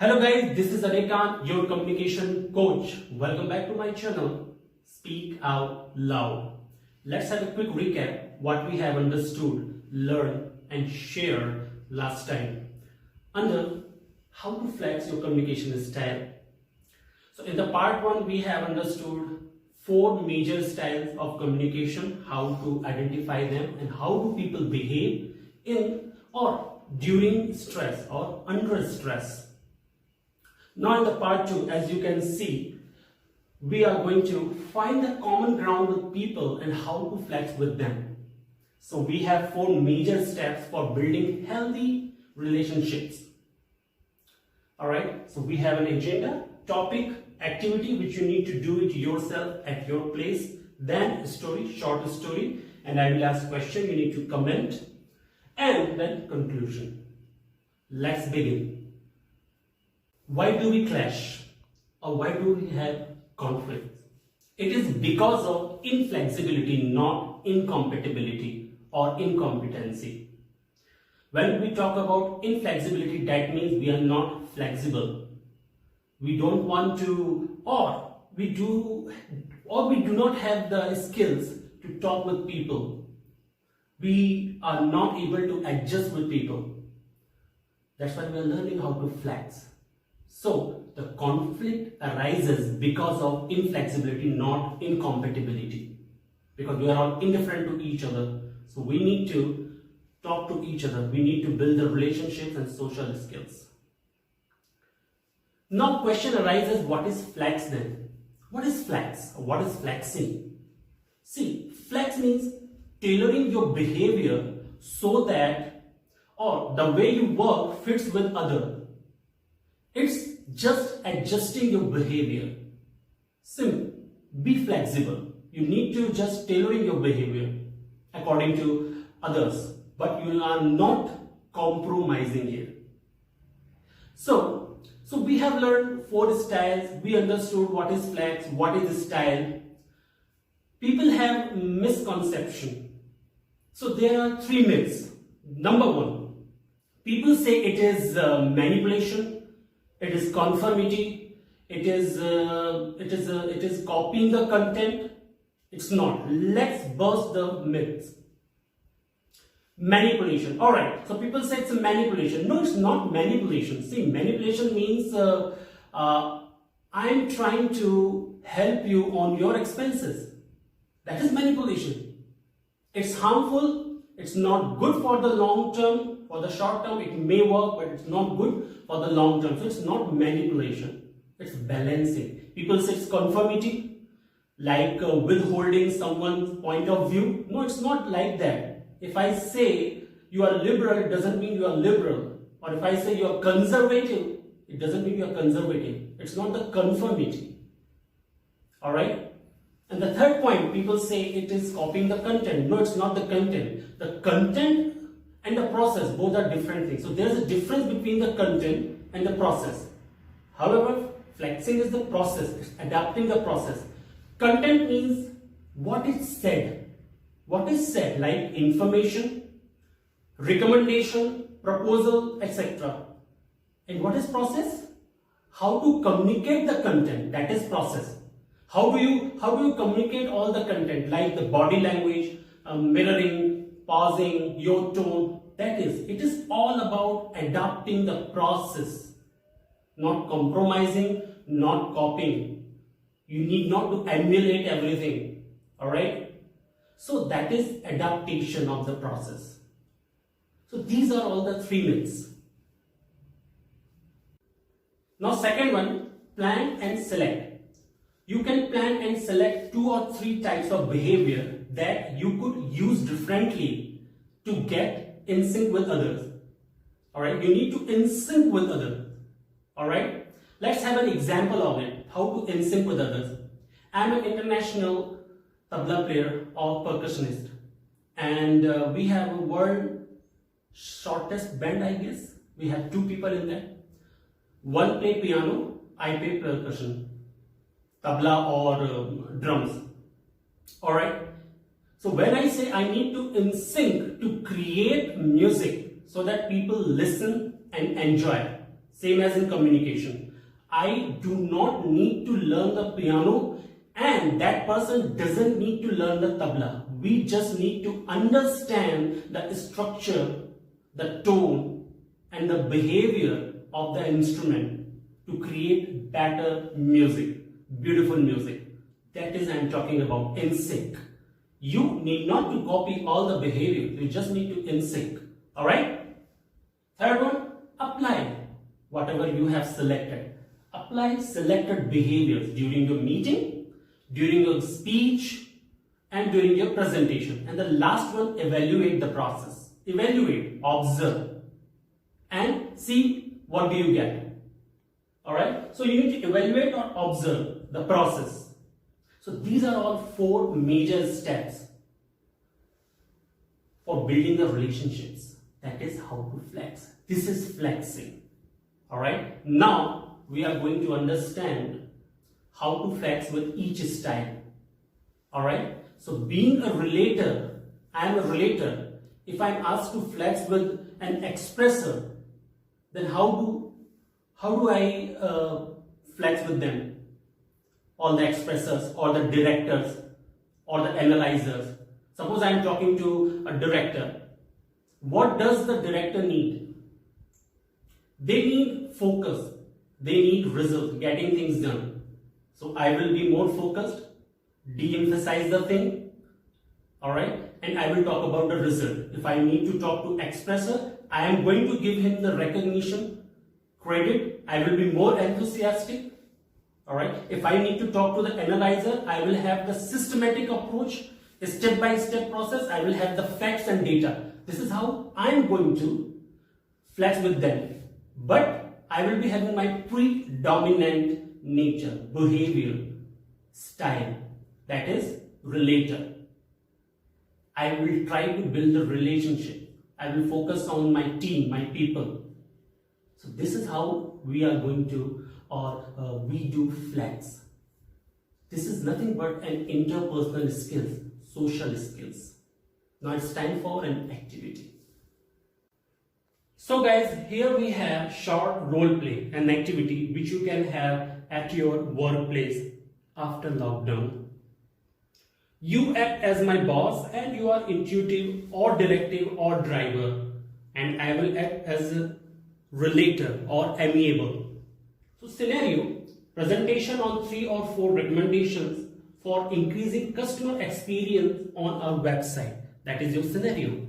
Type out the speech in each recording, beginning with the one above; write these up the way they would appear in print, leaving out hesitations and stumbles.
Hello guys, this is Anekant, your communication coach. Welcome back to my channel, Speak Out Loud. Let's have a quick recap what we have understood, learned and shared last time. Under how to flex your communication style. So in the part 1 we have understood 4 major styles of communication, how to identify them and how do people behave in or during stress or under stress. Now in the part 2, as you can see, we are going to find the common ground with people and how to flex with them. So we have 4 major steps for building healthy relationships. Alright, so we have an agenda, topic, activity which you need to do it yourself at your place, then story, short story, and I will ask question, you need to comment, and then conclusion. Let's begin. Why do we clash or why do we have conflict? It is because of inflexibility, not incompatibility or incompetency. When we talk about inflexibility, that means we are not flexible. We don't want to, or we do not have the skills to talk with people. We are not able to adjust with people. That's why we are learning how to flex. So the conflict arises because of inflexibility, not incompatibility. Because we are all indifferent to each other. So we need to talk to each other. We need to build the relationships and social skills. Now question arises, what is flex then? What is flex? What is flexing? See, flex means tailoring your behavior so that or the way you work fits with others. It's just adjusting your behavior. Simple. Be flexible. You need to just tailoring your behavior according to others. But you are not compromising here. So we have learned 4 styles. We understood what is flex, what is style. People have misconception. So there are 3 myths. Number 1, people say it is manipulation. It is conformity, it is copying the content. It's not. Let's burst the myths. Manipulation. Alright, so people say it's a manipulation. No, it's not manipulation. See, manipulation means I'm trying to help you on your expenses. That is manipulation. It's harmful, it's not good for the long term. For the short term, it may work, but it's not good for the long term. So it's not manipulation. It's balancing. People say it's conformity, like withholding someone's point of view. No, it's not like that. If I say you are liberal, it doesn't mean you are liberal. Or if I say you are conservative, it doesn't mean you are conservative. It's not the conformity. Alright? And the third point, people say it is copying the content. No, it's not the content. The content and the process, both are different things. So there is a difference between the content and the process. However, flexing is the process, it's adapting the process. Content means what is said. What is said, like information, recommendation, proposal, etc. And what is process? How to communicate the content, that is process. How do you communicate all the content, like the body language, mirroring, pausing, your tone, it is all about adapting the process, not compromising, not copying. You need not to emulate everything, alright? So that is adaptation of the process. So these are all the 3 myths. Now second one, plan and select. You can plan and select 2 or 3 types of behavior that you could use differently to get in sync with others. Alright, you need to in sync with others. Alright, let's have an example of it, how to in sync with others. I'm an international tabla player or percussionist, and we have a world shortest band, I guess. We have 2 people in there. One play piano, I play percussion, tabla or drums. Alright. So when I say I need to in sync to create music so that people listen and enjoy. Same as in communication. I do not need to learn the piano and that person doesn't need to learn the tabla. We just need to understand the structure, the tone and the behavior of the instrument to create better music, beautiful music. That is I'm talking about in sync. You need not to copy all the behavior, you just need to in sync. Alright? Third one, apply whatever you have selected. Apply selected behaviors during your meeting, during your speech and during your presentation. And the last one, evaluate the process. Evaluate, observe and see what do you get. Alright? So you need to evaluate or observe the process. So these are all 4 major steps for building the relationships. That is how to flex. This is flexing. Alright? Now we are going to understand how to flex with each style. Alright? So being a relator, I am a relator. If I am asked to flex with an expressor, then how do I flex with them? All the expressors or the directors or the analyzers. Suppose I am talking to a director. What does the director need? They need focus. They need result, getting things done. So I will be more focused, de-emphasize the thing, alright, and I will talk about the result. If I need to talk to expressor, I am going to give him the recognition, credit, I will be more enthusiastic. Alright, if I need to talk to the analyzer, I will have the systematic approach, a step-by-step process, I will have the facts and data. This is how I am going to flex with them. But I will be having my predominant nature, behavior, style, that is relator. I will try to build a relationship. I will focus on my team, my people. So this is how we are going to we do flex. This is nothing but an interpersonal skills, social skills. Now it's time for an activity. So guys, here we have short role play, an activity which you can have at your workplace after lockdown. You act as my boss and you are intuitive or directive or driver, and I will act as a relator or amiable. So scenario, presentation on 3 or 4 recommendations for increasing customer experience on our website. That is your scenario.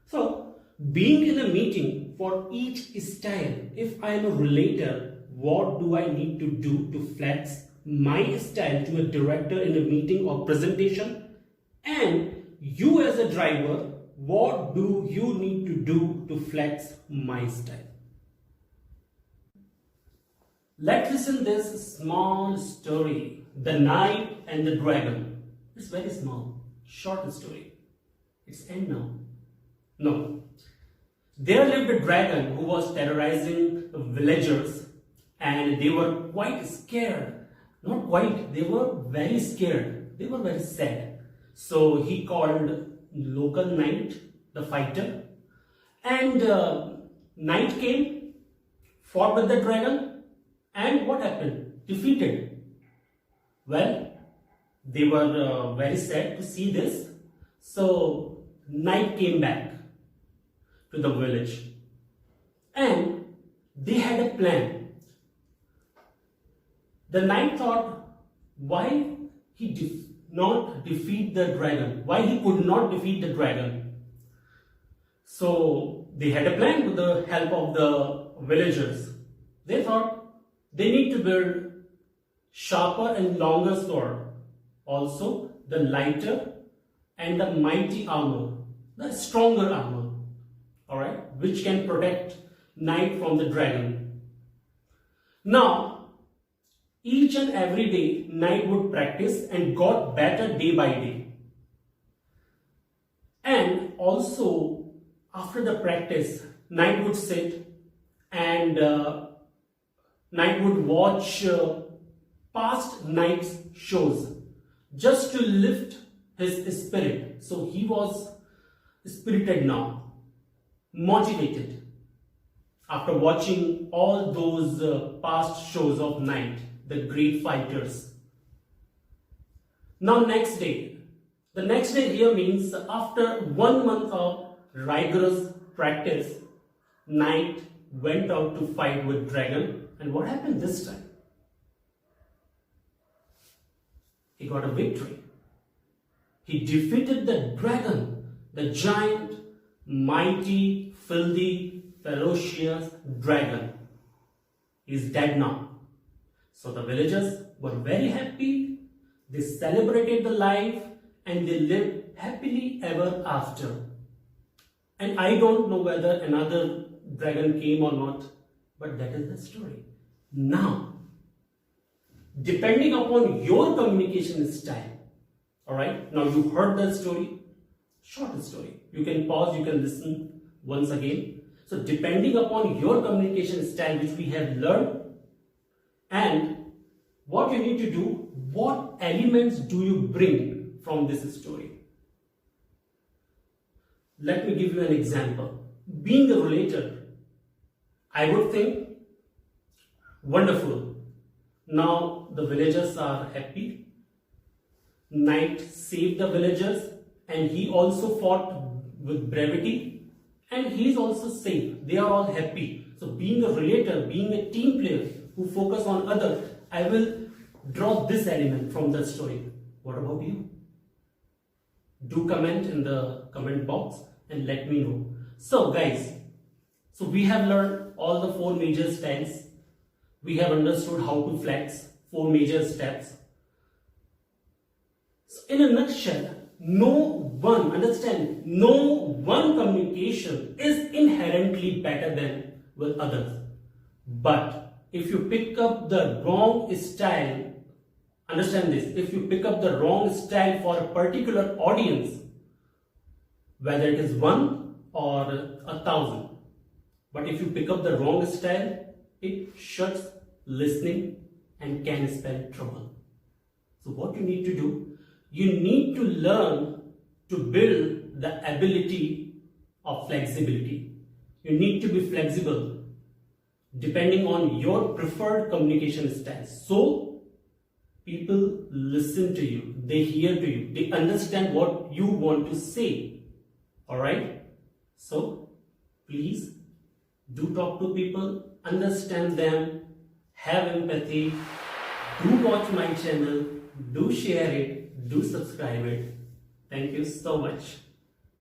So being in a meeting for each style, if I am a relator, what do I need to do to flex my style to a director in a meeting or presentation? And you as a driver, what do you need to do to flex my style? Let's listen this small story, The Knight and the Dragon. It's very small, short story. It's end now. No. There lived a dragon who was terrorizing villagers, and they were quite scared. Not quite, they were very scared. They were very sad. So he called local knight, the fighter, and knight came, fought with the dragon, and what happened? Defeated. Well, they were very sad to see this. So knight came back to the village and they had a plan. The knight thought why he did not defeat the dragon, why he could not defeat the dragon. So they had a plan with the help of the villagers. They thought they need to build sharper and longer sword, also the lighter and the mighty armor, the stronger armor, alright, which can protect knight from the dragon. Now, each and every day, knight would practice and got better day by day. And also, after the practice, knight would sit and knight would watch past knight's shows just to lift his spirit. So he was spirited now, motivated. after watching all those past shows of night, the great fighters. Now the next day here means after 1 month of rigorous practice, Knight went out to fight with Dragon. And what happened this time? He got a victory. He defeated the dragon, the giant, mighty, filthy, ferocious dragon. He's dead now. So the villagers were very happy. They celebrated the life and they lived happily ever after. And I don't know whether another dragon came or not, but that is the story. Now, depending upon your communication style, alright, now you heard the story, short story. You can pause, you can listen once again. So depending upon your communication style, which we have learned, and what you need to do, what elements do you bring from this story? Let me give you an example. Being a relator, I would think, wonderful. Now the villagers are happy. Knight saved the villagers and he also fought with brevity and he is also safe. They are all happy. So being a relator, being a team player who focus on others, I will draw this element from the story. What about you? Do comment in the comment box and let me know. So guys, so we have learned all the 4 major styles. We have understood how to flex, 4 major steps. So in a nutshell, no one communication is inherently better than with others. But if you pick up the wrong style, understand this, if you pick up the wrong style for a particular audience, whether it is 1 or 1,000, but if you pick up the wrong style, it shuts listening and can spell trouble. So what you need to do, you need to learn to build the ability of flexibility. You need to be flexible depending on your preferred communication style. So people listen to you, they hear to you, they understand what you want to say. Alright? So please do talk to people, understand them, have empathy, do watch my channel, do share it, do subscribe it. Thank you so much.